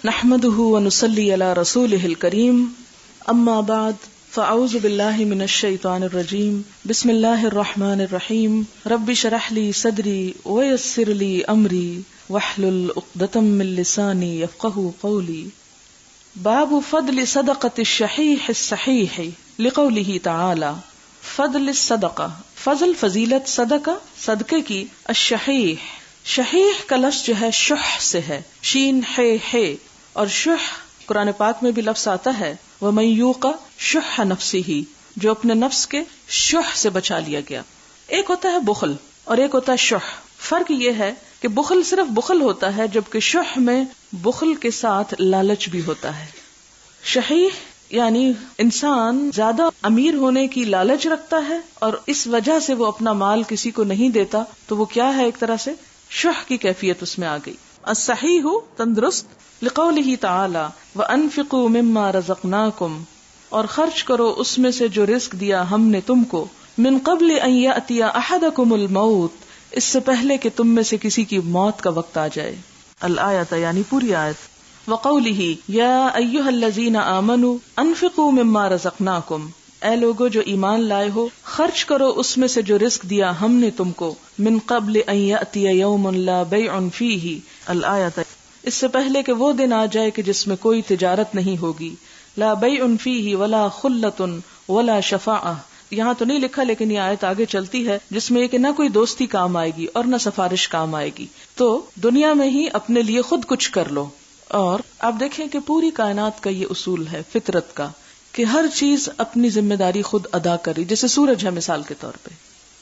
نحمده ونصلي على رسوله الكريم اما بعد فاعوذ بالله من الشيطان الرجيم بسم الله الرحمن الرحيم رب اشرح لي صدري ويسر لي امري واحلل عقدة من لساني يفقهوا قولي باب فضل صدقة الشحيح الصحيح لقوله تعالى فضل الصدقة فضل فضیلت صدقہ صدقے کی الشحیح شحیح کا لفظ جو ہے شح سے ہے شین ہے اور شح قرآن پاک میں بھی لفظ آتا ہے وَمَن یوق شح نفسہ جو اپنے نفس کے شح سے بچا لیا گیا. ایک ہوتا ہے بخل اور ایک ہوتا ہے شح. فرق یہ ہے کہ بخل صرف بخل ہوتا ہے جبکہ شح میں بخل کے ساتھ لالچ بھی ہوتا ہے. شحیح یعنی انسان زیادہ امیر ہونے کی لالچ رکھتا ہے اور اس وجہ سے وہ اپنا مال کسی کو نہیں دیتا, تو وہ کیا ہے, ایک طرح سے شح کی کیفیت اس میں آ گئی. الصحیح تندرست لقولہ تعالی وانفقوا مما رزقناکم اور خرچ کرو اس میں سے جو رزق دیا ہم نے تم کو, من قبل ان یأتی احدکم الموت اس سے پہلے کہ تم میں سے کسی کی موت کا وقت آ جائے. الآیت یعنی پوری آیت. وقولہ یا ایھا الذین آمنوا انفقوا مما رزقناکم اے لوگو جو ایمان لائے ہو خرچ کرو اس میں سے جو رزق دیا ہم نے تم کو, من قبل ان یأتی یوم لا بیع فیہ الآیت اس سے پہلے کہ وہ دن آ جائے کہ جس میں کوئی تجارت نہیں ہوگی, لا بیع فیہ ولا خلۃ ولا شفاعہ. یہاں تو نہیں لکھا لیکن یہ آیت آگے چلتی ہے جس میں کہ نہ کوئی دوستی کام آئے گی اور نہ سفارش کام آئے گی. تو دنیا میں ہی اپنے لیے خود کچھ کر لو. اور آپ دیکھیں کہ پوری کائنات کا یہ اصول ہے فطرت کا کہ ہر چیز اپنی ذمہ داری خود ادا کری. جیسے سورج ہے مثال کے طور پہ,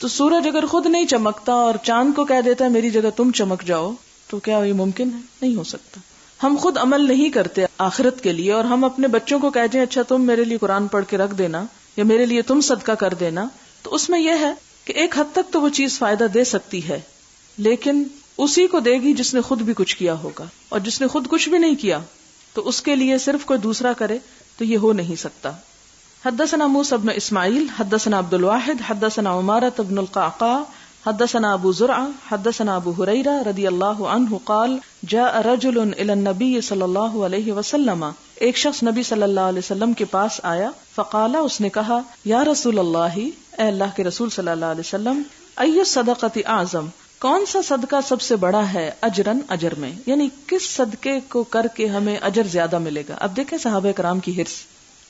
تو سورج اگر خود نہیں چمکتا اور چاند کو کہہ دیتا ہے میری جگہ تم چمک جاؤ, تو کیا یہ ممکن ہے؟ نہیں ہو سکتا. ہم خود عمل نہیں کرتے آخرت کے لیے اور ہم اپنے بچوں کو کہہ دیں اچھا تم میرے لیے قرآن پڑھ کے رکھ دینا یا میرے لیے تم صدقہ کر دینا, تو اس میں یہ ہے کہ ایک حد تک تو وہ چیز فائدہ دے سکتی ہے لیکن اسی کو دے گی جس نے خود بھی کچھ کیا ہوگا, اور جس نے خود کچھ بھی نہیں کیا تو اس کے لیے صرف کوئی دوسرا کرے تو یہ ہو نہیں سکتا. حدثنا موسى بن اسماعیل حدثنا عبد الواحد حدثنا عمارة بن القعقاع حدثنا ابو زرعہ حدثنا ابو ہریرہ رضی اللہ عنہ قال جاء رجل الى النبی صلی اللہ علیہ وسلم ایک شخص نبی صلی اللہ علیہ وسلم کے پاس آیا, فقال اس نے کہا یا رسول اللہ اے اللہ کے رسول صلی اللہ علیہ وسلم ای الصدقۃ اعظم کون سا صدقہ سب سے بڑا ہے اجرن اجر میں, یعنی کس صدقے کو کر کے ہمیں اجر زیادہ ملے گا. اب دیکھیں صحابہ کرام کی حرص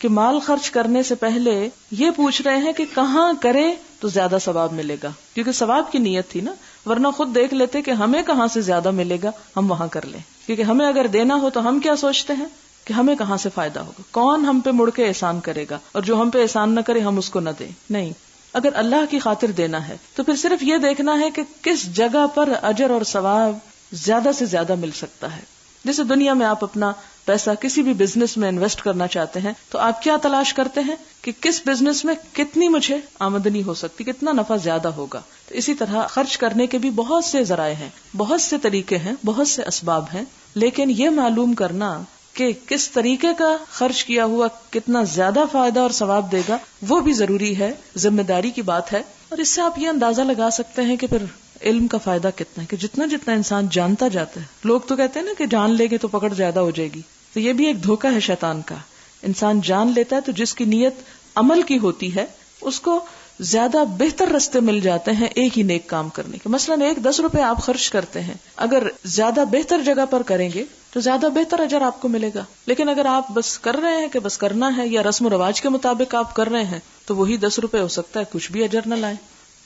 کہ مال خرچ کرنے سے پہلے یہ پوچھ رہے ہیں کہ کہاں کرے تو زیادہ ثواب ملے گا, کیونکہ ثواب کی نیت تھی نا, ورنہ خود دیکھ لیتے کہ ہمیں کہاں سے زیادہ ملے گا ہم وہاں کر لیں, کیونکہ ہمیں اگر دینا ہو تو ہم کیا سوچتے ہیں کہ ہمیں کہاں سے فائدہ ہوگا, کون ہم پہ مڑ کے احسان کرے گا, اور جو ہم پہ احسان نہ کرے ہم اس کو نہ دیں. نہیں, اگر اللہ کی خاطر دینا ہے تو پھر صرف یہ دیکھنا ہے کہ کس جگہ پر اجر اور ثواب زیادہ سے زیادہ مل سکتا ہے. جیسے دنیا میں آپ اپنا پیسہ کسی بھی بزنس میں انویسٹ کرنا چاہتے ہیں تو آپ کیا تلاش کرتے ہیں کہ کس بزنس میں کتنی مجھے آمدنی ہو سکتی, کتنا نفع زیادہ ہوگا. تو اسی طرح خرچ کرنے کے بھی بہت سے ذرائع ہیں, بہت سے طریقے ہیں, بہت سے اسباب ہیں, لیکن یہ معلوم کرنا کہ کس طریقے کا خرچ کیا ہوا کتنا زیادہ فائدہ اور ثواب دے گا وہ بھی ضروری ہے, ذمہ داری کی بات ہے. اور اس سے آپ یہ اندازہ لگا سکتے ہیں کہ پھر علم کا فائدہ کتنا ہے کہ جتنا جتنا انسان جانتا جاتا ہے. لوگ تو کہتے ہیں نا کہ جان لے گے تو پکڑ زیادہ ہو جائے گی, تو یہ بھی ایک دھوکہ ہے شیطان کا. انسان جان لیتا ہے تو جس کی نیت عمل کی ہوتی ہے اس کو زیادہ بہتر رستے مل جاتے ہیں ایک ہی نیک کام کرنے کے. مثلاً 10 روپے آپ خرچ کرتے ہیں, اگر زیادہ بہتر جگہ پر کریں گے تو زیادہ بہتر اجر آپ کو ملے گا. لیکن اگر آپ بس کر رہے ہیں کہ بس کرنا ہے یا رسم و رواج کے مطابق آپ کر رہے ہیں تو وہی 10 روپے ہو سکتا ہے کچھ بھی اجر نہ لائیں.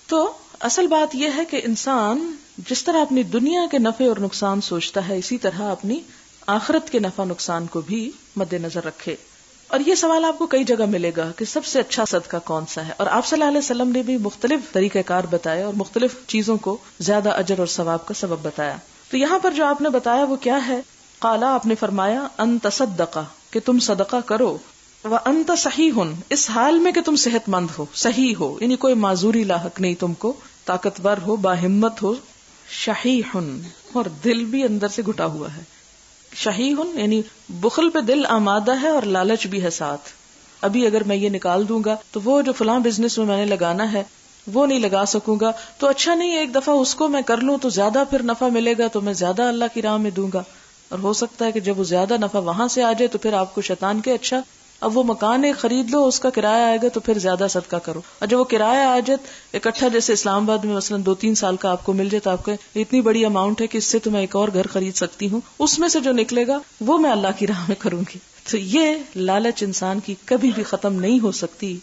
تو اصل بات یہ ہے کہ انسان جس طرح اپنی دنیا کے نفع اور نقصان سوچتا ہے اسی طرح اپنی آخرت کے نفع نقصان کو بھی مد نظر رکھے. اور یہ سوال آپ کو کئی جگہ ملے گا کہ سب سے اچھا صدقہ کون سا ہے, اور آپ صلی اللہ علیہ وسلم نے بھی مختلف طریقہ کار بتائے اور مختلف چیزوں کو زیادہ اجر اور ثواب کا سبب بتایا. تو یہاں پر جو آپ نے بتایا وہ کیا ہے, قالا آپ نے فرمایا ان تصدقہ کہ تم صدقہ کرو, وانت صحیح اس حال میں کہ تم صحت مند ہو, صحیح ہو یعنی کوئی معذوری لاحق نہیں تم کو, طاقتور ہو, باہمت ہو, شحیح اور دل بھی اندر سے گھٹا ہوا ہے. شحیح یعنی بخل پہ دل آمادہ ہے اور لالچ بھی ہے ساتھ. ابھی اگر میں یہ نکال دوں گا تو وہ جو فلاں بزنس میں نے لگانا ہے وہ نہیں لگا سکوں گا, تو اچھا نہیں ایک دفعہ اس کو میں کر لوں تو زیادہ پھر نفع ملے گا تو میں زیادہ اللہ کی راہ میں دوں گا. اور ہو سکتا ہے کہ جب وہ زیادہ نفع وہاں سے آ جائے تو پھر آپ کو شیطان کے اچھا اب وہ مکان ایک خرید لو، اس کا کرایہ آئے گا تو پھر زیادہ صدقہ کرو، اور جب وہ کرایہ آ جائے اکٹھا، جیسے اسلام آباد میں مثلا 2-3 سال کا آپ کو مل جائے تو آپ کو اتنی بڑی اماؤنٹ ہے کہ اس سے تو میں ایک اور گھر خرید سکتی ہوں، اس میں سے جو نکلے گا وہ میں اللہ کی راہ میں کروں گی. تو یہ لالچ انسان کی کبھی بھی ختم نہیں ہو سکتی،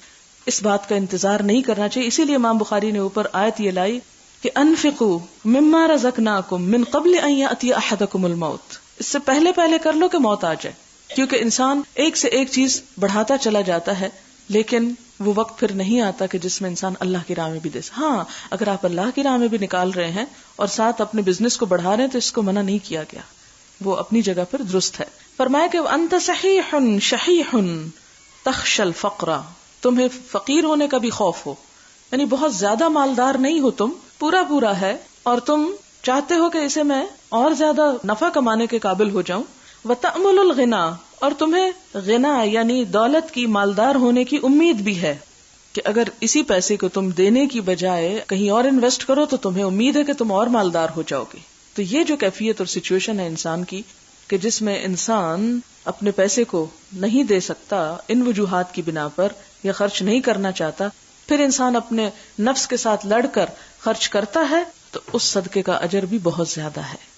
اس بات کا انتظار نہیں کرنا چاہیے. اسی لیے امام بخاری نے اوپر آیت یہ لائی کہ انفقوا مما رزقناکم من قبل ان یاتی احدکم الموت، اس سے پہلے کر لو کہ موت آ جائے. کیونکہ انسان ایک سے ایک چیز بڑھاتا چلا جاتا ہے، لیکن وہ وقت پھر نہیں آتا کہ جس میں انسان اللہ کی راہ میں بھی دے. ہاں، اگر آپ اللہ کی راہ میں بھی نکال رہے ہیں اور ساتھ اپنے بزنس کو بڑھا رہے ہیں تو اس کو منع نہیں کیا گیا، وہ اپنی جگہ پر درست ہے. فرمایا کہ انت صحیح شحیح تخشى الفقر، تمہیں فقیر ہونے کا بھی خوف ہو، یعنی بہت زیادہ مالدار نہیں ہو، تم پورا ہے اور تم چاہتے ہو کہ اسے میں اور زیادہ نفع کمانے کے قابل ہو جاؤں. وتأمل الغنا، اور تمہیں غنا یعنی دولت کی، مالدار ہونے کی امید بھی ہے کہ اگر اسی پیسے کو تم دینے کی بجائے کہیں اور انویسٹ کرو تو تمہیں امید ہے کہ تم اور مالدار ہو جاؤ گے. تو یہ جو کیفیت اور سچویشن ہے انسان کی کہ جس میں انسان اپنے پیسے کو نہیں دے سکتا ان وجوہات کی بنا پر یا خرچ نہیں کرنا چاہتا، پھر انسان اپنے نفس کے ساتھ لڑ کر خرچ کرتا ہے تو اس صدقے کا اجر بھی بہت زیادہ ہے.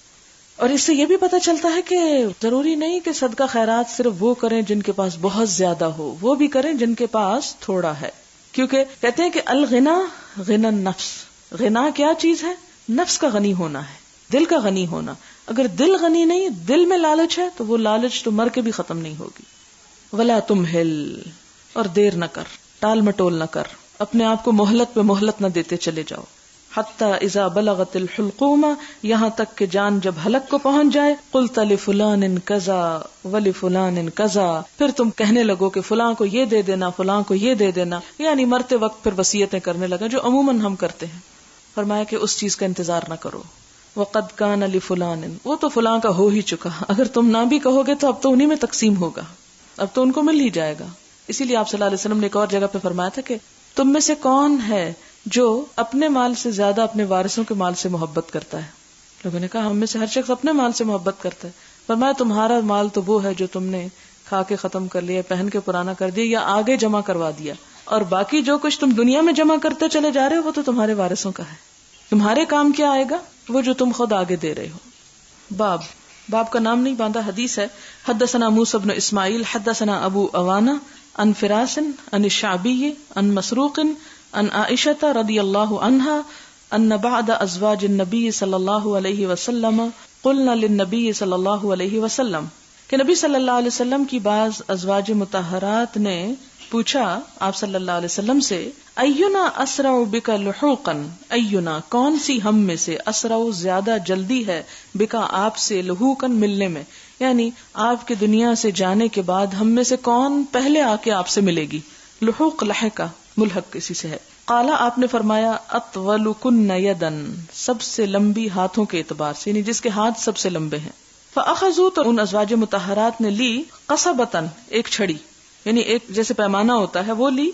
اور اس سے یہ بھی پتہ چلتا ہے کہ ضروری نہیں کہ صدقہ خیرات صرف وہ کریں جن کے پاس بہت زیادہ ہو، وہ بھی کریں جن کے پاس تھوڑا ہے. کیونکہ کہتے ہیں کہ الغنا غنا النفس، غنا کیا چیز ہے؟ نفس کا غنی ہونا ہے، دل کا غنی ہونا. اگر دل غنی نہیں، دل میں لالچ ہے تو وہ لالچ تو مر کے بھی ختم نہیں ہوگی. ولا تمہل، اور دیر نہ کر، ٹال مٹول نہ کر، اپنے آپ کو مہلت پہ مہلت نہ دیتے چلے جاؤ. حتی اذا بلغت الحلقوم، یہاں تک کہ جان جب حلق کو پہنچ جائے، قلت لفلان کذا ولفلان کذا، پھر تم کہنے لگو کہ فلاں کو یہ دے دینا، فلاں کو یہ دے دینا، یعنی مرتے وقت پھر وصیتیں کرنے لگا جو عموماً ہم کرتے ہیں. فرمایا کہ اس چیز کا انتظار نہ کرو. وقد کان لفلان، وہ تو فلاں کا ہو ہی چکا، اگر تم نہ بھی کہو گے تو اب تو انہی میں تقسیم ہوگا، اب تو ان کو مل ہی جائے گا. اسی لیے آپ صلی اللہ علیہ وسلم نے ایک اور جگہ پہ فرمایا تھا کہ تم میں سے کون ہے جو اپنے مال سے زیادہ اپنے وارثوں کے مال سے محبت کرتا ہے؟ لوگوں نے کہا ہم میں سے ہر شخص اپنے مال سے محبت کرتا ہے. فرمایا تمہارا مال تو وہ ہے جو تم نے کھا کے ختم کر لیا، پہن کے پرانا کر دیا یا آگے جمع کروا دیا، اور باقی جو کچھ تم دنیا میں جمع کرتے چلے جا رہے ہو وہ تو تمہارے وارثوں کا ہے. تمہارے کام کیا آئے گا؟ وہ جو تم خود آگے دے رہے ہو. باب کا نام نہیں باندھا. حدیث ہے حدثنا موسى بن اسماعیل حدثنا ابو اوانا عن فراس عن الشعبی عن مسروق عن عائشة رضی اللہ عنہا ان بعد ازواج النبی صلی اللہ علیہ وسلم قلنا للنبی صلی اللہ علیہ وسلم، کہ نبی صلی اللہ علیہ وسلم کی بعض ازواج مطہرات نے پوچھا آپ صلی اللہ علیہ وسلم سے، اینا اسرع بک لحوقا، اینا کون سی ہم میں سے، اسرع زیادہ جلدی ہے، بکا آپ سے، لحوقا ملنے میں، یعنی آپ کے دنیا سے جانے کے بعد ہم میں سے کون پہلے آ کے آپ سے ملے گی. لحوق لحقہ ملحق کسی سے ہے. قالا آپ نے فرمایا اطولکن یدن، سب سے لمبی ہاتھوں کے اعتبار سے، یعنی جس کے ہاتھ سب سے لمبے ہیں. فاخذوا، تو ان ازواج مطہرات نے لی، قصبتن ایک چھڑی، یعنی ایک جیسے پیمانہ ہوتا ہے وہ لی،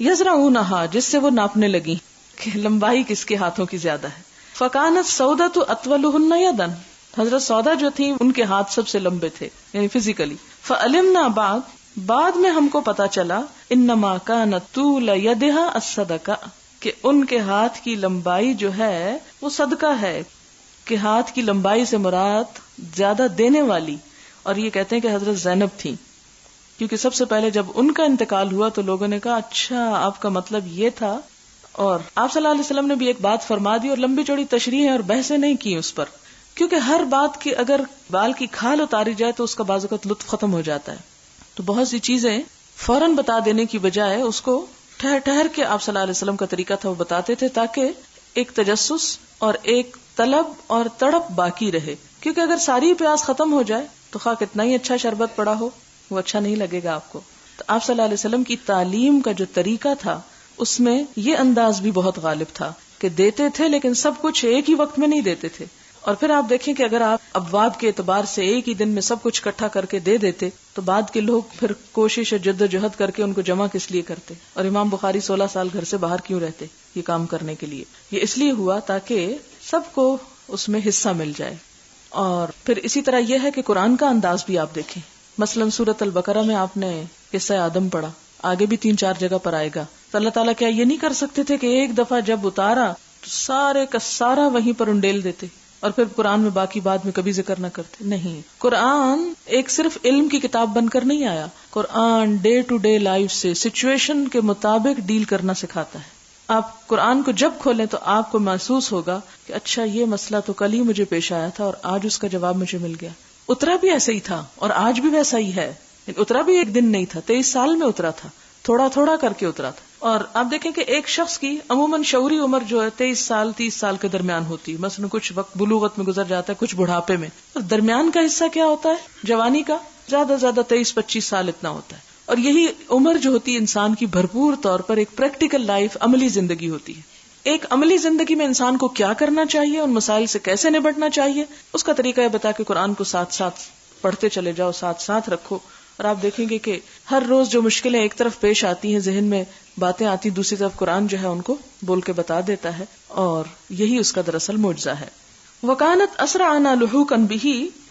یزرعونہا جس سے وہ ناپنے لگی کہ لمبائی کس کے ہاتھوں کی زیادہ ہے. فکانت سودۃ اطولہن یدن، حضرت سودا جو تھی ان کے ہاتھ سب سے لمبے تھے یعنی فزیکلی. فعلمنا بعد میں ہم کو پتا چلا، انما کانت طول یدہا الصدقہ، کہ ان کے ہاتھ کی لمبائی جو ہے وہ صدقہ ہے، کہ ہاتھ کی لمبائی سے مراد زیادہ دینے والی. اور یہ کہتے ہیں کہ حضرت زینب تھی، کیونکہ سب سے پہلے جب ان کا انتقال ہوا تو لوگوں نے کہا اچھا آپ کا مطلب یہ تھا. اور آپ صلی اللہ علیہ وسلم نے بھی ایک بات فرما دی اور لمبی چوڑی تشریح اور بحثیں نہیں کی اس پر، کیونکہ ہر بات کی اگر بال کی کھال اتاری جائے تو اس کا بعض اوقات لطف ختم ہو جاتا ہے. تو بہت سی چیزیں فوراً بتا دینے کی بجائے اس کو ٹھہر کے آپ صلی اللہ علیہ وسلم کا طریقہ تھا وہ بتاتے تھے، تاکہ ایک تجسس اور ایک طلب اور تڑپ باقی رہے. کیونکہ اگر ساری پیاس ختم ہو جائے تو خواہ کتنا ہی اچھا شربت پڑا ہو وہ اچھا نہیں لگے گا آپ کو. تو آپ صلی اللہ علیہ وسلم کی تعلیم کا جو طریقہ تھا اس میں یہ انداز بھی بہت غالب تھا کہ دیتے تھے لیکن سب کچھ ایک ہی وقت میں نہیں دیتے تھے. اور پھر آپ دیکھیں کہ اگر آپ ابواب کے اعتبار سے ایک ہی دن میں سب کچھ اکٹھا کر کے دے دیتے تو بعد کے لوگ پھر کوشش اور جد و جہد کر کے ان کو جمع کس لیے کرتے. اور امام بخاری 16 سال گھر سے باہر کیوں رہتے یہ کام کرنے کے لیے؟ یہ اس لیے ہوا تاکہ سب کو اس میں حصہ مل جائے. اور پھر اسی طرح یہ ہے کہ قرآن کا انداز بھی آپ دیکھیں. مثلا سورۃ البقرہ میں آپ نے قصہ آدم پڑھا, آگے بھی 3-4 جگہ پر آئے گا. تو اللہ تعالیٰ کیا یہ نہیں کر سکتے تھے کہ ایک دفعہ جب اتارا تو سارے کا سارا وہیں پر انڈیل دیتے اور پھر قرآن میں باقی بعد میں کبھی ذکر نہ کرتے؟ نہیں, قرآن ایک صرف علم کی کتاب بن کر نہیں آیا. قرآن ڈے ٹو ڈے لائف سے سچویشن کے مطابق ڈیل کرنا سکھاتا ہے. آپ قرآن کو جب کھولیں تو آپ کو محسوس ہوگا کہ اچھا یہ مسئلہ تو کل ہی مجھے پیش آیا تھا اور آج اس کا جواب مجھے مل گیا. اترا بھی ایسا ہی تھا اور آج بھی ویسا ہی ہے. اترا بھی ایک دن نہیں تھا, 23 سال میں اترا تھا, تھوڑا تھوڑا کر کے اترا تھا. اور آپ دیکھیں کہ ایک شخص کی عموماً شعوری عمر جو ہے 23 سال 30 سال کے درمیان ہوتی ہے. مثلا کچھ وقت بلوغت میں گزر جاتا ہے, کچھ بڑھاپے میں. اور درمیان کا حصہ کیا ہوتا ہے؟ جوانی کا زیادہ زیادہ 23-25 سال اتنا ہوتا ہے. اور یہی عمر جو ہوتی ہے انسان کی بھرپور طور پر ایک پریکٹیکل لائف, عملی زندگی ہوتی ہے. ایک عملی زندگی میں انسان کو کیا کرنا چاہیے, ان مسائل سے کیسے نبٹنا چاہیے, اس کا طریقہ یہ بتا کہ قرآن کو ساتھ ساتھ پڑھتے چلے جاؤ, ساتھ ساتھ رکھو. اور آپ دیکھیں گے کہ ہر روز جو مشکلیں ایک طرف پیش آتی ہیں, ذہن میں باتیں آتی, دوسری طرف قرآن جو ہے ان کو بول کے بتا دیتا ہے. اور یہی اس کا دراصل معجزہ ہے. وکانت اسرعنا لحوقا بہ,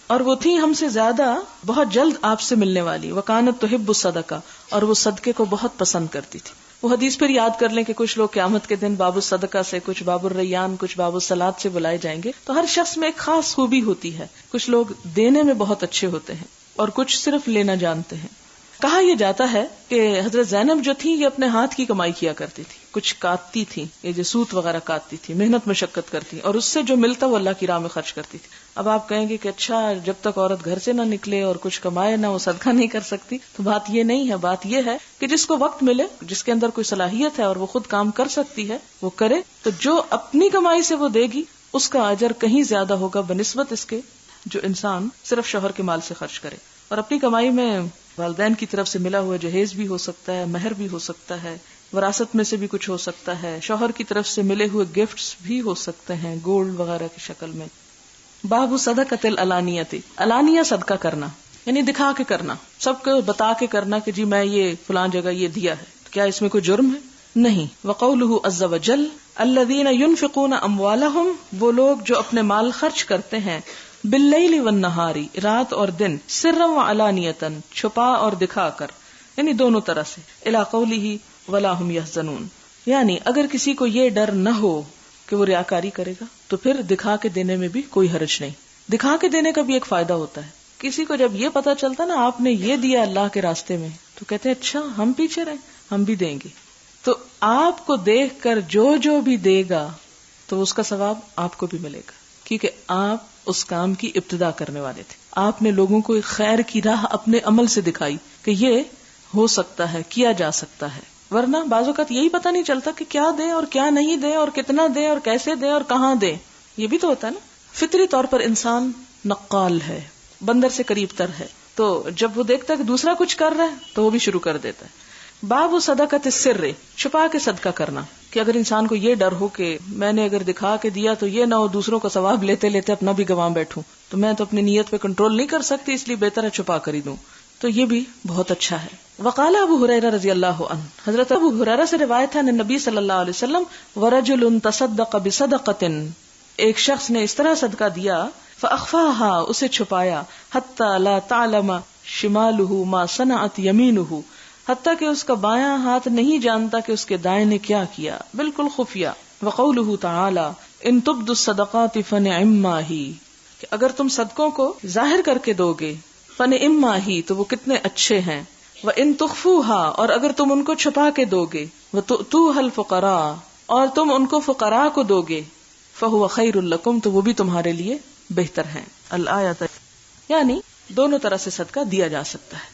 اور وہ تھی ہم سے زیادہ بہت جلد آپ سے ملنے والی. وکانت تحب الصدقہ, اور وہ صدقے کو بہت پسند کرتی تھی. وہ حدیث پھر یاد کر لیں کہ کچھ لوگ قیامت کے دن باب الصدقہ سے, کچھ باب الریان, کچھ باب الصلاۃ سے بلائے جائیں گے. تو ہر شخص میں ایک خاص خوبی ہوتی ہے. کچھ لوگ دینے میں بہت اچھے ہوتے ہیں اور کچھ صرف لینا جانتے ہیں. کہا یہ جاتا ہے کہ حضرت زینب جو تھی یہ اپنے ہاتھ کی کمائی کیا کرتی تھی, کچھ کاٹتی تھی, یہ جو سوت وغیرہ کاٹتی تھی, محنت مشقت کرتی, اور اس سے جو ملتا وہ اللہ کی راہ میں خرچ کرتی تھی. اب آپ کہیں گے کہ اچھا جب تک عورت گھر سے نہ نکلے اور کچھ کمائے نہ, وہ صدقہ نہیں کر سکتی. تو بات یہ نہیں ہے. بات یہ ہے کہ جس کو وقت ملے, جس کے اندر کوئی صلاحیت ہے اور وہ خود کام کر سکتی ہے, وہ کرے. تو جو اپنی کمائی سے وہ دے گی اس کا اجر کہیں زیادہ ہوگا بنسبت اس کے جو انسان صرف شوہر کے مال سے خرچ کرے. اور اپنی کمائی میں والدین کی طرف سے ملا ہوا جہیز بھی ہو سکتا ہے, مہر بھی ہو سکتا ہے, وراثت میں سے بھی کچھ ہو سکتا ہے, شوہر کی طرف سے ملے ہوئے گفٹس بھی ہو سکتے ہیں گولڈ وغیرہ کی شکل میں. باب صدقۃ العلانیۃ, علانیہ صدقہ کرنا یعنی دکھا کے کرنا, سب کو بتا کے کرنا کہ جی میں یہ فلاں جگہ یہ دیا ہے. کیا اس میں کوئی جرم ہے؟ نہیں. وقولہ عز وجل الذین ينفقون اموالہم, وہ لوگ جو اپنے مال خرچ کرتے ہیں, باللیل والنہار, رات اور دن, سرا وعلانیۃ, چھپا اور دکھا کر, یعنی دونوں طرح سے. الی قولہ ولا هم يحزنون, یعنی اگر کسی کو یہ ڈر نہ ہو کہ وہ ریاکاری کرے گا تو پھر دکھا کے دینے میں بھی کوئی حرج نہیں. دکھا کے دینے کا بھی ایک فائدہ ہوتا ہے. کسی کو جب یہ پتا چلتا نا آپ نے یہ دیا اللہ کے راستے میں, تو کہتے ہیں اچھا ہم پیچھے رہیں, ہم بھی دیں گے. تو آپ کو دیکھ کر جو بھی دے گا تو اس کا ثواب آپ کو بھی ملے گا, کیونکہ آپ اس کام کی ابتدا کرنے والے تھے. آپ نے لوگوں کو خیر کی راہ اپنے عمل سے دکھائی کہ یہ ہو سکتا ہے, کیا جا سکتا ہے. ورنہ بعض اوقات یہی پتہ نہیں چلتا کہ کیا دیں اور کیا نہیں دیں, اور کتنا دیں اور کیسے دیں اور کہاں دیں. یہ بھی تو ہوتا ہے نا. فطری طور پر انسان نقال ہے, بندر سے قریب تر ہے, تو جب وہ دیکھتا ہے کہ دوسرا کچھ کر رہا ہے تو وہ بھی شروع کر دیتا ہے. باب صدقۃ السر, چھپا کے صدقہ کرنا, کہ اگر انسان کو یہ ڈر ہو کہ میں نے اگر دکھا کے دیا تو یہ نہ ہو دوسروں کا ثواب لیتے لیتے اپنا بھی گنوا بیٹھوں, تو میں تو اپنی نیت پہ کنٹرول نہیں کر سکتی, اس لیے بہتر ہے چھپا کر ہی دوں. تو یہ بھی بہت اچھا ہے. وقال ابو ہریرہ رضی اللہ عنہ, حضرت ابو ہریرہ سے روایت ہے نبی صلی اللہ علیہ وسلم, ورجل تصدق بصدقۃ, ایک شخص نے اس طرح صدقہ دیا, فاخفاها, اسے چھپایا, حتی لا تعلم شمالہ ما صنعت یمینہ, حتیٰ کہ اس کا بایاں ہاتھ نہیں جانتا کہ اس کے دائیں نے کیا کیا, بالکل خفیہ. وقولہ تعالی ان تبدوا الصدقات فنعما ہی, کہ اگر تم صدقوں کو ظاہر کر کے دو گے, فنعما ہی, تو وہ کتنے اچھے ہیں. وان تخفوها, اور اگر تم ان کو چھپا کے دو گے, وتؤتوها الفقراء, اور تم ان کو فقراء کو دو گے, فهو خیر لکم, تو وہ بھی تمہارے لیے بہتر ہیں. الآیت, یعنی دونوں طرح سے صدقہ دیا جا سکتا ہے.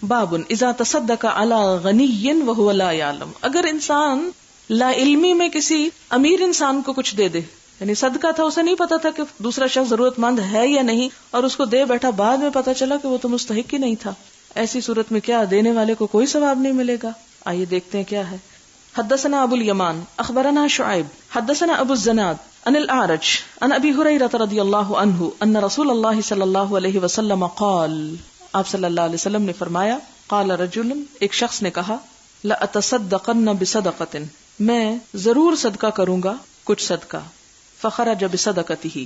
باب اذا تصدق علی غنی وهو لا يعلم, اگر انسان لا علمی میں کسی امیر انسان کو کچھ دے دے, یعنی صدقہ تھا, اسے نہیں پتا تھا کہ دوسرا شخص ضرورت مند ہے یا نہیں, اور اس کو دے بیٹھا, بعد میں پتا چلا کہ وہ تو مستحق ہی نہیں تھا. ایسی صورت میں کیا دینے والے کو کوئی ثواب نہیں ملے گا؟ آئیے دیکھتے ہیں کیا ہے. حدثنا ابو الیمان اخبرنا شعیب حدثنا ابو الزناد عن الاعرج عن ابی ہریرہ رضی اللہ عنہ ان رسول اللہ صلی اللہ علیہ وسلم قال, آپ صلی اللہ علیہ وسلم نے فرمایا, قال رجل, ایک شخص نے کہا, لأتصدقن بصدقۃ, میں ضرور صدقہ کروں گا کچھ صدقہ. فخرج بصدقتہ,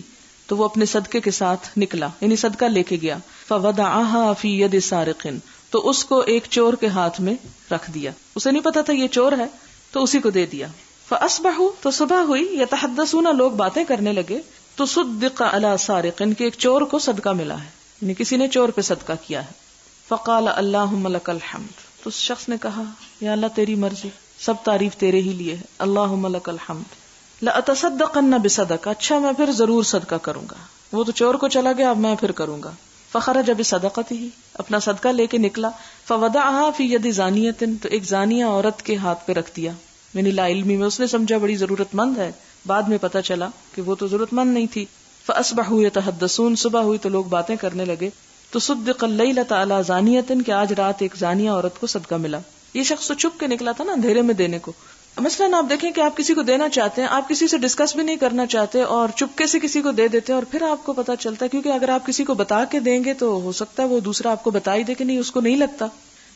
تو تو وہ اپنے صدقے کے ساتھ نکلا، یعنی صدقہ لے کے گیا. فوضعها فی ید سارق، تو اس کو ایک چور کے ہاتھ میں رکھ دیا. اسے نہیں پتا تھا یہ چور ہے تو اسی کو دے دیا. فاصبحوا، تو صبح ہوئی، یتحدثون، لوگ باتیں کرنے لگے. تصدق علی سارق، کہ ایک چور کو صدقہ ملا ہے، یعنی کسی نے چور پہ صدقہ کیا ہے. فقال اللہم لک الحمد، تو اس شخص نے کہا یا اللہ تیری مرضی، سب تعریف تیرے ہی لیے ہے. اللہم لک الحمد لأتصدقن بصدقہ، اچھا میں پھر ضرور صدقہ کروں گا. وہ تو چور کو چلا گیا، اب میں پھر کروں گا. فخرج بصدقتہ، اپنا صدقہ لے کے نکلا. فوضعها فی ید زانیۃ، تو ایک زانیہ عورت کے ہاتھ پہ رکھ دیا. یعنی لا علمی میں اس نے سمجھا بڑی ضرورت مند ہے، بعد میں پتا چلا کہ وہ تو ضرورت مند نہیں تھی. فاصبحوا یتحدثون، صبح ہوئی تو لوگ باتیں کرنے لگے. تصدق اللیلۃ علی زانیۃ، کہ آج رات ایک زانیہ عورت کو صدقہ ملا. یہ شخص تو چھپ کے نکلا تھا نا، اندھیرے میں دینے کو. مثلاً آپ دیکھیں کہ آپ کسی کو دینا چاہتے ہیں، آپ کسی سے ڈسکس بھی نہیں کرنا چاہتے اور چپکے سے کسی کو دے دیتے ہیں، اور پھر آپ کو پتا چلتا ہے، کیونکہ اگر آپ کسی کو بتا کے دیں گے تو ہو سکتا ہے وہ دوسرا آپ کو بتا ہی دے کہ نہیں اس کو نہیں لگتا.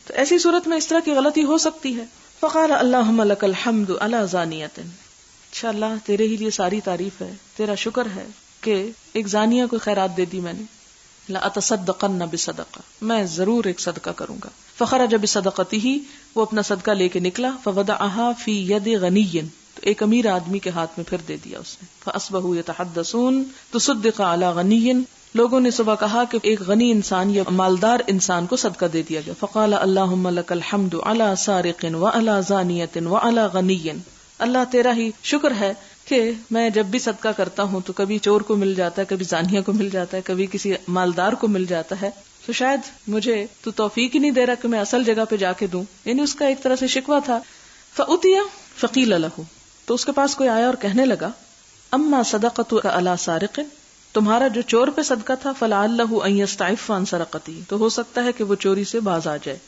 تو ایسی صورت میں اس طرح کی غلطی ہو سکتی ہے. فقال اللہم لک الحمد علی زانیۃ، اچھا اللہ تیرے ہی لیے ساری تعریف ہے، تیرا شکر ہے کہ ایک زانیہ کو خیرات دے دی میں نے. لأتصدقن بصدقہ، میں ضرور ایک صدقہ کروں گا. فخرج بصدقتہ، وہ اپنا صدقہ لے کے نکلا. فوضعها فی ید غنی، تو ایک امیر آدمی کے ہاتھ میں پھر دے دیا اس نے. فاصبحوا یتحدثون تصدق علی غنی، لوگوں نے صبح کہا کہ ایک غنی انسان یا مالدار انسان کو صدقہ دے دیا گیا. فقال اللہم لک الحمد علی سارق وعلی زانیۃ وعلی غنی، اللہ تیرا ہی شکر ہے کہ میں جب بھی صدقہ کرتا ہوں تو کبھی چور کو مل جاتا ہے، کبھی زانیہ کو مل جاتا ہے، کبھی کسی مالدار کو مل جاتا ہے. تو شاید مجھے تو توفیق ہی نہیں دے رہا کہ میں اصل جگہ پہ جا کے دوں. یعنی اس کا ایک طرح سے شکوہ تھا. فأتی فقیل لہ، تو اس کے پاس کوئی آیا اور کہنے لگا اما صدقۃ علی سارق، تمہارا جو چور پہ صدقہ تھا، فلعلہ ان یستعف عن سرقتہ، تو ہو سکتا ہے کہ وہ چوری سے باز آ جائے.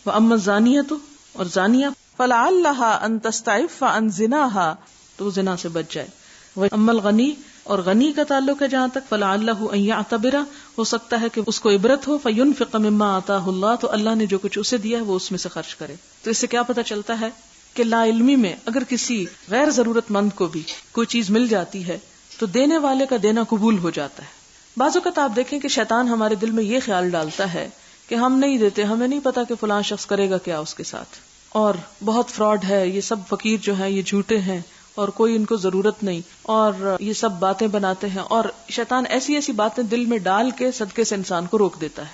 واما الزانیۃ، اور زانیہ، فلعلها ان تستعف عن زناها، تو زنا سے بچ جائے. واما الغنی، اور غنی کا تعلق ہے جہاں تک، فلعلہ ان یعتبر، ہو سکتا ہے کہ اس کو عبرت ہو، فینفق مما آتاہ اللہ، تو اللہ نے جو کچھ اسے دیا ہے وہ اس میں سے خرچ کرے. تو اس سے کیا پتہ چلتا ہے کہ لا علمی میں اگر کسی غیر ضرورت مند کو بھی کوئی چیز مل جاتی ہے تو دینے والے کا دینا قبول ہو جاتا ہے. بعض اوقات آپ دیکھیں کہ شیطان ہمارے دل میں یہ خیال ڈالتا ہے کہ ہم نہیں دیتے، ہمیں نہیں پتا کہ فلاں شخص کرے گا کیا اس کے ساتھ، اور بہت فراڈ ہے، یہ سب فقیر جو ہیں یہ جھوٹے ہیں اور کوئی ان کو ضرورت نہیں، اور یہ سب باتیں بناتے ہیں، اور شیطان ایسی ایسی باتیں دل میں ڈال کے صدقے سے انسان کو روک دیتا ہے.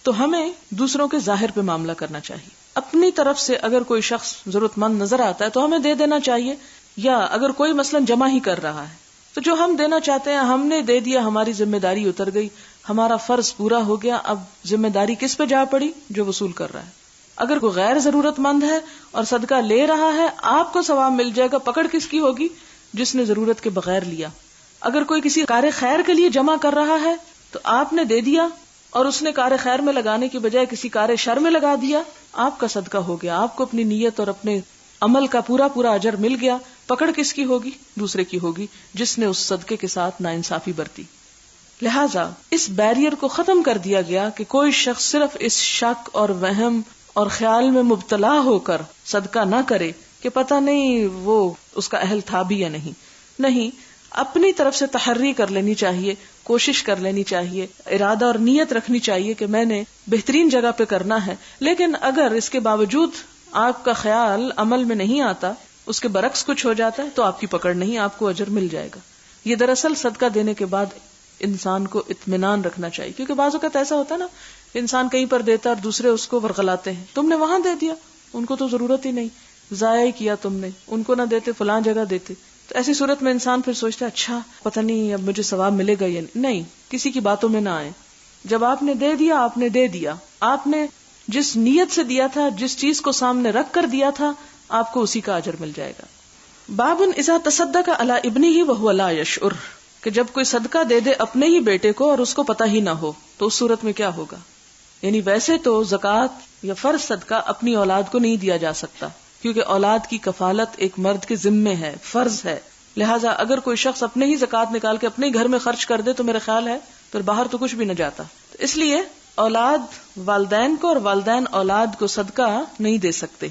تو ہمیں دوسروں کے ظاہر پہ معاملہ کرنا چاہیے. اپنی طرف سے اگر کوئی شخص ضرورت مند نظر آتا ہے تو ہمیں دے دینا چاہیے، یا اگر کوئی مثلاً جمع ہی کر رہا ہے تو جو ہم دینا چاہتے ہیں ہم نے دے دیا، ہماری ذمہ داری اتر گئی، ہمارا فرض پورا ہو گیا. اب ذمہ داری کس پہ جا پڑی؟ جو وصول کر رہا ہے. اگر کوئی غیر ضرورت مند ہے اور صدقہ لے رہا ہے، آپ کو ثواب مل جائے گا. پکڑ کس کی ہوگی؟ جس نے ضرورت کے بغیر لیا. اگر کوئی کسی کار خیر کے لیے جمع کر رہا ہے تو آپ نے دے دیا اور اس نے کار خیر میں لگانے کی بجائے کسی کار شر میں لگا دیا، آپ کا صدقہ ہو گیا، آپ کو اپنی نیت اور اپنے عمل کا پورا پورا اجر مل گیا. پکڑ کس کی ہوگی؟ دوسرے کی ہوگی جس نے اس صدقے کے ساتھ ناانصافی برتی. لہذا اس بیریئر کو ختم کر دیا گیا کہ کوئی شخص صرف اس شک اور وہم اور خیال میں مبتلا ہو کر صدقہ نہ کرے کہ پتہ نہیں وہ اس کا اہل تھا بھی یا نہیں. نہیں، اپنی طرف سے تحری کر لینی چاہیے، کوشش کر لینی چاہیے، ارادہ اور نیت رکھنی چاہیے کہ میں نے بہترین جگہ پہ کرنا ہے. لیکن اگر اس کے باوجود آپ کا خیال عمل میں نہیں آتا، اس کے برعکس کچھ ہو جاتا ہے، تو آپ کی پکڑ نہیں، آپ کو اجر مل جائے گا. یہ دراصل صدقہ دینے کے بعد انسان کو اطمینان رکھنا چاہیے، کیونکہ بعض اوقات ایسا ہوتا ہے نا، انسان کہیں پر دیتا اور دوسرے اس کو ورغلاتے ہیں، تم نے وہاں دے دیا، ان کو تو ضرورت ہی نہیں، ضائع ہی کیا تم نے، ان کو نہ دیتے فلاں جگہ دیتے. تو ایسی صورت میں انسان پھر سوچتا ہے اچھا پتہ نہیں اب مجھے ثواب ملے گا یا نہیں. کسی کی باتوں میں نہ آئے. جب آپ نے دے دیا، آپ نے دے دیا، آپ نے جس نیت سے دیا تھا، جس چیز کو سامنے رکھ کر دیا تھا، آپ کو اسی کا اجر مل جائے گا. باب اذا تصدق علی ابنہ وہو لا یشعر، کہ جب کوئی صدقہ دے دے اپنے ہی بیٹے کو اور اس کو پتہ ہی نہ ہو تو اس صورت میں کیا ہوگا. یعنی ویسے تو زکوٰۃ یا فرض صدقہ اپنی اولاد کو نہیں دیا جا سکتا، کیونکہ اولاد کی کفالت ایک مرد کے ذمے ہے، فرض ہے. لہٰذا اگر کوئی شخص اپنے ہی زکوٰۃ نکال کے اپنے گھر میں خرچ کر دے تو میرا خیال ہے پھر باہر تو کچھ بھی نہ جاتا. تو اس لیے اولاد والدین کو اور والدین اولاد کو صدقہ نہیں دے سکتے.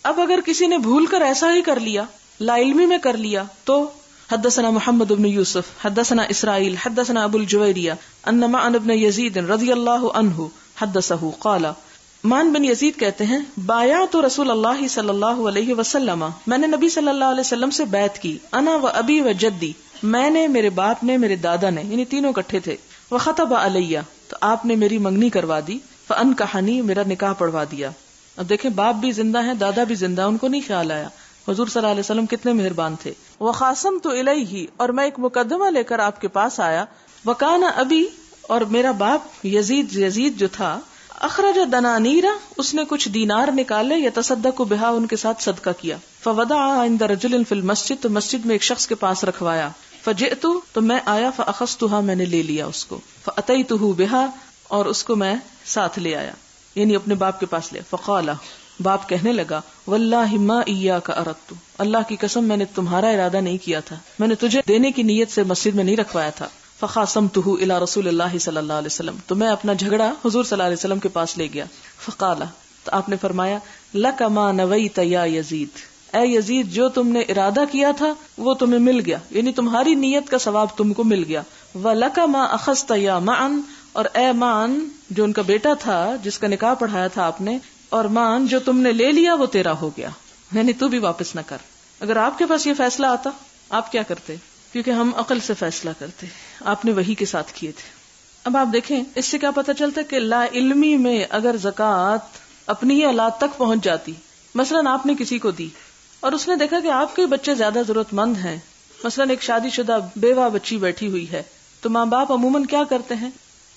اب اگر کسی نے بھول کر ایسا ہی کر لیا، لا علمی میں کر لیا، تو حدثنا محمد بن یوسف حدثنا اسرائیل حدثنا ابو الجویریہ ان معن بن یزید رضی اللہ عنہ حدثه قال، معن بن یزید کہتے ہیں بایعت رسول اللہ صلی اللہ علیہ وسلم، میں نے نبی صلی اللہ علیہ وسلم سے بیعت کی، انا و ابی و جدی، میں نے، میرے باپ نے، میرے دادا نے، یعنی تینوں اکٹھے تھے، وخطب علیہ، تو آپ نے میری منگنی کروا دی، فانکحنی، میرا نکاح پڑھوا دیا۔ اب دیکھیں باپ بھی زندہ ہیں، دادا بھی زندہ، ان کو نہیں خیال آیا، حضور صلی اللہ علیہ وسلم کتنے مہربان تھے۔ وخاصمت الیہ، اور میں ایک مقدمہ لے کر آپ کے پاس آیا، وکان ابی، اور میرا باپ یزید جو تھا، اخرج دنانیرا، اس نے کچھ دینار نکالے، یتصدق بہا، ان کے ساتھ صدقہ کیا، فوضع عند رجل فی المسجد، تو مسجد میں ایک شخص کے پاس رکھوایا، فجئت، تو میں آیا، فاخذتها، میں نے لے لیا اس کو، فاتیته بہا، اور اس کو میں ساتھ لے آیا، یعنی اپنے باپ کے پاس لے، فقال، باپ کہنے لگا، واللہ ما ایاک اردت، اللہ کی قسم میں نے تمہارا ارادہ نہیں کیا تھا، میں نے تجھے دینے کی نیت سے مسجد میں نہیں رکھوایا تھا۔ فخاصمته الى رسول اللہ صلی اللہ علیہ وسلم، تو میں اپنا جھگڑا حضور صلی اللہ علیہ وسلم کے پاس لے گیا، فقال، تو آپ نے فرمایا، لک ما نویت یا یزید، اے یزید جو تم نے ارادہ کیا تھا وہ تمہیں مل گیا، یعنی تمہاری نیت کا ثواب تم کو مل گیا، ولک ما اخذت یا معن، اور اے معن جو ان کا بیٹا تھا جس کا نکاح پڑھایا تھا آپ نے، اور معن جو تم نے لے لیا وہ تیرا ہو گیا، یعنی تو بھی واپس نہ کر۔ اگر آپ کے پاس یہ فیصلہ آتا آپ کیا کرتے؟ کیونکہ ہم عقل سے فیصلہ کرتے، آپ نے وحی کے ساتھ کیے تھے۔ اب آپ دیکھیں اس سے کیا پتہ چلتا ہے کہ لا علمی میں اگر زکوٰۃ اپنی ہی اولاد تک پہنچ جاتی، مثلاً آپ نے کسی کو دی اور اس نے دیکھا کہ آپ کے بچے زیادہ ضرورت مند ہیں، مثلاً ایک شادی شدہ بیوہ بچی بیٹھی ہوئی ہے، تو ماں باپ عموماً کیا کرتے ہیں؟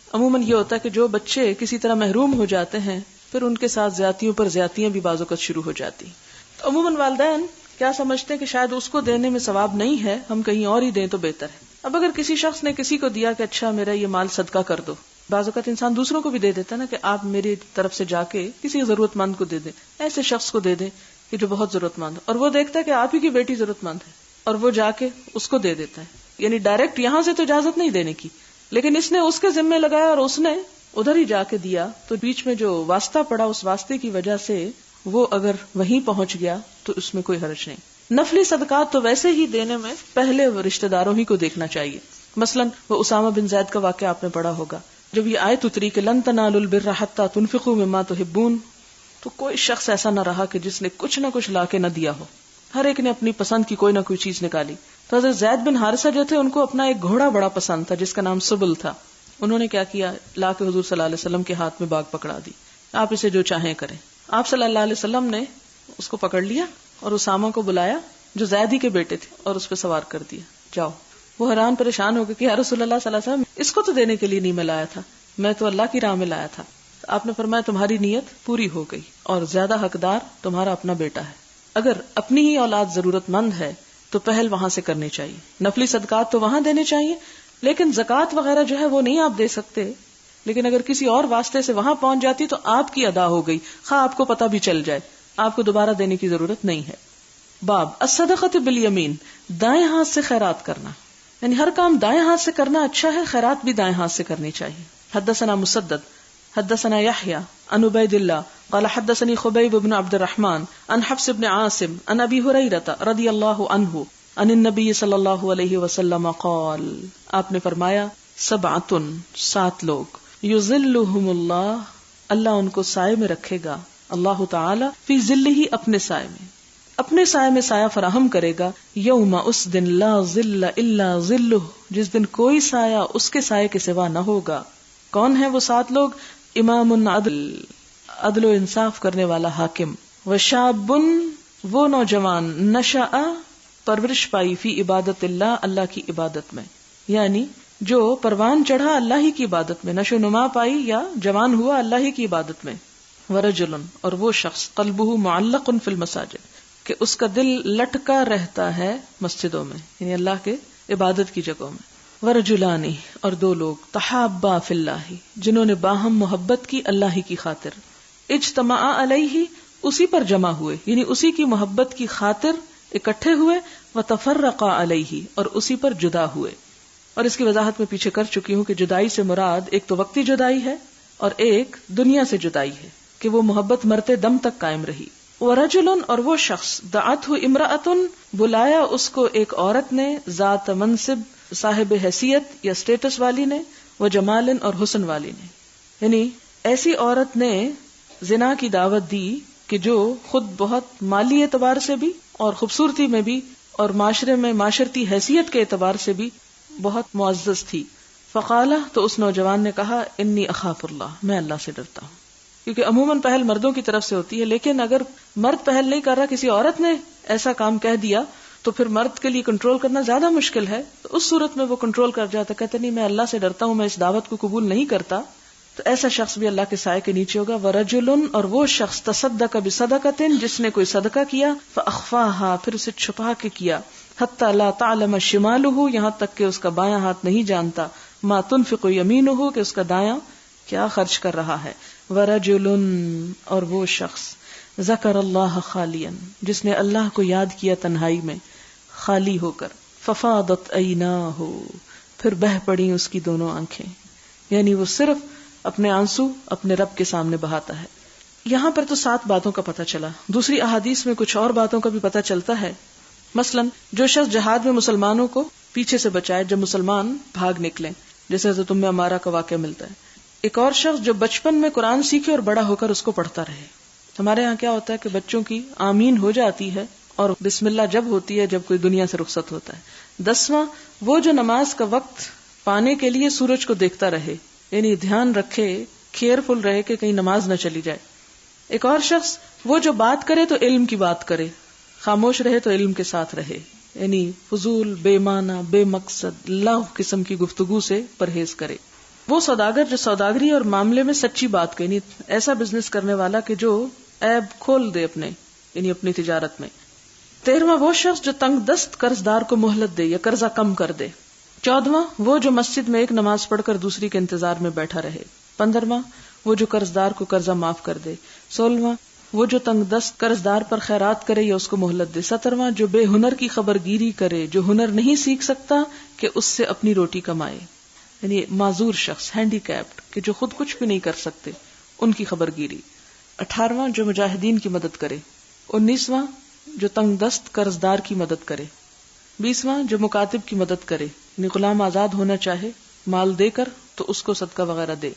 عموماً یہ ہوتا ہے کہ جو بچے کسی طرح محروم ہو جاتے ہیں پھر ان کے ساتھ زیادتیوں پر زیادتیاں بھی بعض اوقات شروع ہو جاتی، تو عموماً والدین کیا سمجھتے ہیں کہ شاید اس کو دینے میں ثواب نہیں ہے، ہم کہیں اور ہی دیں تو بہتر ہے۔ اب اگر کسی شخص نے کسی کو دیا کہ اچھا میرا یہ مال صدقہ کر دو، بعض اوقات انسان دوسروں کو بھی دے دیتا ہے نا کہ آپ میری طرف سے جا کے کسی ضرورت مند کو دے دیں، ایسے شخص کو دے دیں کہ جو بہت ضرورت مند ہے، اور وہ دیکھتا ہے کہ آپ ہی کی بیٹی ضرورت مند ہے اور وہ جا کے اس کو دے دیتا ہے، یعنی ڈائریکٹ یہاں سے تو اجازت نہیں دینے کی، لیکن اس نے اس کے ذمہ لگایا اور اس نے ادھر ہی جا کے دیا، تو بیچ میں جو واسطہ پڑا اس واسطے کی وجہ سے وہ اگر وہیں پہنچ گیا تو اس میں کوئی حرج نہیں۔ نفلی صدقات تو ویسے ہی دینے میں پہلے رشتہ داروں ہی کو دیکھنا چاہیے، مثلاً وہ اسامہ بن زید کا واقعہ آپ نے پڑھا ہوگا، جب یہ آیت اتری کہ لن تنالوا البر حتى تنفقوا مما تحبون، تو کوئی شخص ایسا نہ رہا کہ جس نے کچھ نہ کچھ لا کے نہ دیا ہو، ہر ایک نے اپنی پسند کی کوئی نہ کوئی چیز نکالی۔ تو حضرت زید بن حارثہ جو تھے ان کو اپنا ایک گھوڑا بڑا پسند تھا جس کا نام سبل تھا، انہوں نے کیا کیا، لا کے حضور صلی اللہ علیہ وسلم کے ہاتھ میں باغ پکڑا دی، آپ اسے جو چاہیں کریں۔ آپ صلی اللہ علیہ وسلم نے اس کو پکڑ لیا اور اسامہ کو بلایا جو زید ہی کے بیٹے تھے اور اس پہ سوار کر دیا، جاؤ۔ وہ حیران پریشان ہو گئے کہ یا رسول اللہ صلی اللہ علیہ وسلم اس کو تو دینے کے لیے نہیں میں لایا تھا، میں تو اللہ کی راہ میں لایا تھا۔ تو آپ نے فرمایا تمہاری نیت پوری ہو گئی اور زیادہ حقدار تمہارا اپنا بیٹا ہے۔ اگر اپنی ہی اولاد ضرورت مند ہے تو پہل وہاں سے کرنی چاہیے، نفلی صدقات تو وہاں دینے چاہیے، لیکن زکوٰۃ وغیرہ جو ہے وہ نہیں آپ دے سکتے، لیکن اگر کسی اور واسطے سے وہاں پہنچ جاتی تو آپ کی ادا ہو گئی، خواہ آپ کو پتہ بھی چل جائے، آپ کو دوبارہ دینے کی ضرورت نہیں ہے۔ باب الصدقۃ بالیمین، دائیں ہاتھ سے خیرات کرنا، یعنی ہر کام دائیں ہاتھ سے کرنا اچھا ہے، خیرات بھی دائیں ہاتھ سے کرنی چاہیے۔ حدثنا مسدد حدثنا یحییٰ عن عبید اللہ قال حدثني خبیب بن عبد الرحمن عن حفص بن عاصم عن ابی ہریرہ رضی اللہ عنہ عن النبی صلی اللہ علیہ وسلم قال، آپ نے فرمایا، سبعۃ، 7 لوگ، یظلھم اللہ، اللہ ان کو سائے میں رکھے گا، اللہ تعالی فی ظلہ، اپنے سائے میں، اپنے سائے میں سایہ فراہم کرے گا، یوم، اس دن، لا ظل الا ظلہ، جس دن کوئی سایہ اس کے سائے کے سوا نہ ہوگا۔ کون ہیں وہ 7 لوگ؟ امام عدل، عدل و انصاف کرنے والا حاکم، وشاب، وہ نوجوان، نشأ، پرورش پائی، فی عبادت اللہ، اللہ کی عبادت میں، یعنی جو پروان چڑھا اللہ ہی کی عبادت میں، نشو نما پائی یا جوان ہوا اللہ ہی کی عبادت میں، ورجل، اور وہ شخص، قلبہ معلق فی المساجد، کہ اس کا دل لٹکا رہتا ہے مسجدوں میں، یعنی اللہ کے عبادت کی جگہوں میں، ورجلانی، اور 2 لوگ، تحابا فی اللہ، جنہوں نے باہم محبت کی اللہ ہی کی خاطر، اجتماع علیہ، اسی پر جمع ہوئے، یعنی اسی کی محبت کی خاطر اکٹھے ہوئے، وتفرقا علیہ، اور اسی پر جدا ہوئے۔ اور اس کی وضاحت میں پیچھے کر چکی ہوں کہ جدائی سے مراد ایک تو وقتی جدائی ہے اور ایک دنیا سے جدائی ہے، کہ وہ محبت مرتے دم تک قائم رہی۔ ورجل اور وہ شخص دعته امرأة بلایا اس کو ایک عورت نے ذات منصب صاحب حیثیت یا سٹیٹس والی نے وجمال اور حسن والی نے، یعنی ایسی عورت نے زنا کی دعوت دی کہ جو خود بہت مالی اعتبار سے بھی اور خوبصورتی میں بھی اور معاشرے میں معاشرتی حیثیت کے اعتبار سے بھی بہت معزز تھی. فقالہ تو اس نوجوان نے کہا انی اخاف اللہ، میں اللہ سے ڈرتا ہوں. کیونکہ عموماً پہل مردوں کی طرف سے ہوتی ہے، لیکن اگر مرد پہل نہیں کر رہا، کسی عورت نے ایسا کام کہہ دیا تو پھر مرد کے لیے کنٹرول کرنا زیادہ مشکل ہے. تو اس صورت میں وہ کنٹرول کر جاتا، کہتے نہیں میں اللہ سے ڈرتا ہوں، میں اس دعوت کو قبول نہیں کرتا. تو ایسا شخص بھی اللہ کے سائے کے نیچے ہوگا. ورجل اور وہ شخص تصدق بصدقۃ جس نے کوئی صدقہ کیا فاخفاها پھر اسے چھپا کے کیا، حتی لا تعلم شمالہ یہاں تک کہ اس کا بایاں ہاتھ نہیں جانتا، ما تنفق یمینہ کہ اس کا دایاں کیا خرچ کر رہا ہے. ورجل اور وہ شخص ذکر اللہ خالیا جس نے اللہ کو یاد کیا تنہائی میں خالی ہو کر، ففاضت عیناہ پھر بہہ پڑی اس کی دونوں آنکھیں، یعنی وہ صرف اپنے آنسو اپنے رب کے سامنے بہاتا ہے. یہاں پر تو 7 باتوں کا پتہ چلا، دوسری احادیث میں کچھ اور باتوں کا بھی پتہ چلتا ہے. مثلا جو شخص جہاد میں مسلمانوں کو پیچھے سے بچائے جب مسلمان بھاگ نکلیں، جیسے حضرت ام عمارہ کا واقعہ ملتا ہے. ایک اور شخص جو بچپن میں قرآن سیکھے اور بڑا ہو کر اس کو پڑھتا رہے. ہمارے ہاں کیا ہوتا ہے کہ بچوں کی آمین ہو جاتی ہے اور بسم اللہ جب ہوتی ہے جب کوئی دنیا سے رخصت ہوتا ہے. 10واں وہ جو نماز کا وقت پانے کے لیے سورج کو دیکھتا رہے، یعنی دھیان رکھے، کیئرفل رہے کہ کہیں نماز نہ چلی جائے. ایک اور شخص وہ جو بات کرے تو علم کی بات کرے، خاموش رہے تو علم کے ساتھ رہے، یعنی فضول بے معنی بے مقصد لغو قسم کی گفتگو سے پرہیز کرے. وہ سوداگر جو سوداگری اور معاملے میں سچی بات کہنی، ایسا بزنس کرنے والا کہ جو عیب کھول دے اپنے، یعنی اپنی تجارت میں. 13واں وہ شخص جو تنگ دست قرض دار کو مہلت دے یا قرضہ کم کر دے. 14واں وہ جو مسجد میں ایک نماز پڑھ کر دوسری کے انتظار میں بیٹھا رہے. 15واں وہ جو قرض دار کو قرضہ معاف کر دے. 16واں وہ جو تنگ دست قرض دار پر خیرات کرے یا اس کو مہلت دے. 17واں جو بے ہنر کی خبر گیری کرے، جو ہنر نہیں سیکھ سکتا کہ اس سے اپنی روٹی کمائے، یعنی معذور شخص، ہینڈی کیپڈ کہ جو خود کچھ بھی نہیں کر سکتے، ان کی خبر گیری. 18واں جو مجاہدین کی مدد کرے. 19واں جو تنگ دست قرض دار کی مدد کرے. 20واں جو مکاتب کی مدد کرے، یعنی غلام آزاد ہونا چاہے مال دے کر تو اس کو صدقہ وغیرہ دے.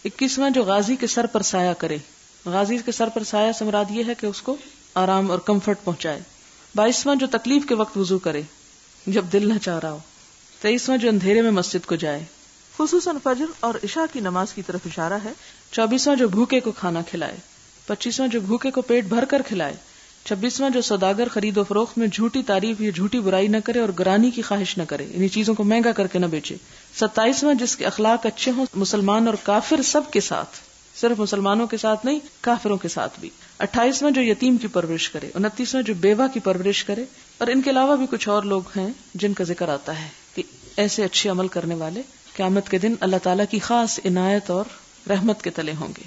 21واں جو غازی کے سر پر سایہ کرے. غازی کے سر پر سایہ سے مراد یہ ہے کہ اس کو آرام اور کمفرٹ پہنچائے. 22واں جو تکلیف کے وقت وضو کرے جب دل نہ چاہ رہا ہو. 23واں جو اندھیرے میں مسجد کو جائے، خصوصاً فجر اور عشاء کی نماز کی طرف اشارہ ہے. 24واں جو بھوکے کو کھانا کھلائے. 25واں جو بھوکے کو پیٹ بھر کر کھلائے. 26واں جو سوداگر خرید و فروخت میں جھوٹی تعریف یا جھوٹی برائی نہ کرے اور گرانی کی خواہش نہ کرے، یعنی چیزوں کو مہنگا کر کے نہ بیچے. 27واں جس کے اخلاق اچھے ہوں، مسلمان اور کافر سب کے ساتھ، صرف مسلمانوں کے ساتھ نہیں کافروں کے ساتھ بھی. 28واں جو یتیم کی پرورش کرے. 29واں جو بیوہ کی پرورش کرے. اور ان کے علاوہ بھی کچھ اور لوگ ہیں جن کا ذکر آتا ہے کہ ایسے اچھے عمل کرنے والے قیامت کے دن اللہ تعالیٰ کی خاص عنایت اور رحمت کے تلے ہوں گے.